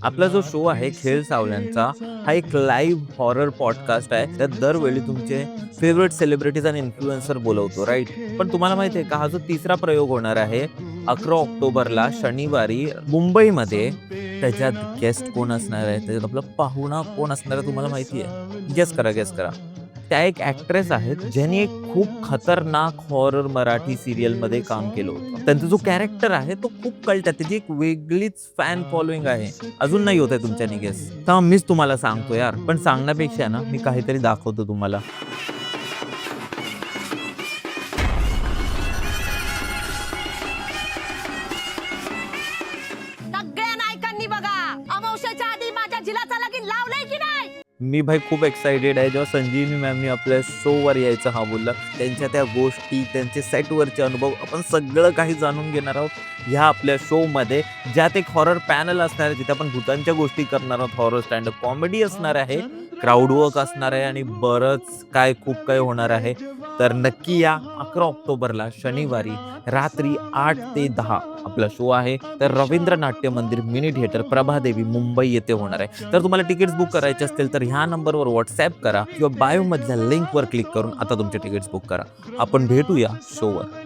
आपला जो शो आहे खेळ सावल्यांचा, हा एक लाईव्ह हॉरर पॉडकास्ट आहे. त्यात दरवेळी तुमचे फेव्हरेट सेलिब्रिटीज आणि इन्फ्लुएन्सर बोलवतो, राईट? पण तुम्हाला माहिती आहे का, हा जो तिसरा प्रयोग होणार आहे 11 ऑक्टोबरला शनिवारी मुंबईमध्ये. त्याच्यात गेस्ट कोण असणार आहे, त्याच्यात आपला पाहुणा कोण असणार आहे तुम्हाला माहिती आहे? गेस करा, गेस करा. त्या एक ॲक्ट्रेस आहेत, ज्यांनी एक खूप खतरनाक हॉरर मराठी सीरियलमध्ये काम केलं होतं. त्यांचा जो कॅरेक्टर आहे तो खूप कल्ट आहे. त्याची एक वेगळीच फॅन फॉलोइंग आहे. अजून नाही होत आहे तुमच्यानी गेस. तर मीच तुम्हाला सांगतो यार. पण सांगण्यापेक्षा ना मी काहीतरी दाखवतो तुम्हाला. सगळ्या नायकांनी बघा, अमावस्येच्या आधी माझ्या झिलाचा लगीन लावलंय की नाही? मी भाई खूप एक्साइटेड आहे. जेव्हा संजीवनी मॅमनी आपल्या शोवर यायचं हा बोलला, त्यांच्या त्या गोष्टी, त्यांचे सेटवरचे अनुभव आपण सगळं काही जाणून घेणार आहोत ह्या आपल्या शोमध्ये. ज्यात एक हॉरर पॅनल असणार आहे, जिथे आपण भूतांच्या गोष्टी करणार आहोत. हॉरर स्टँडअप कॉमेडी असणार आहे, क्राऊड वर्क असणार आहे आणि बरंच काय खूप काही होणार आहे. तर नक्की या 11 ऑक्टोबरला शनिवारी रात्री 8 ते 10 आपला शो आहे. तर रवींद्र नाट्य मंदिर मिनी थिएटर प्रभादेवी मुंबई येथे होणार आहे. तर तुम्हाला तिकीट्स बुक करायचे असतील तर ह्या नंबरवर व्हॉट्सॲप करा किंवा बायोमधल्या लिंकवर क्लिक करून आता तुमचे तिकीट्स बुक करा. आपण भेटूया शोवर.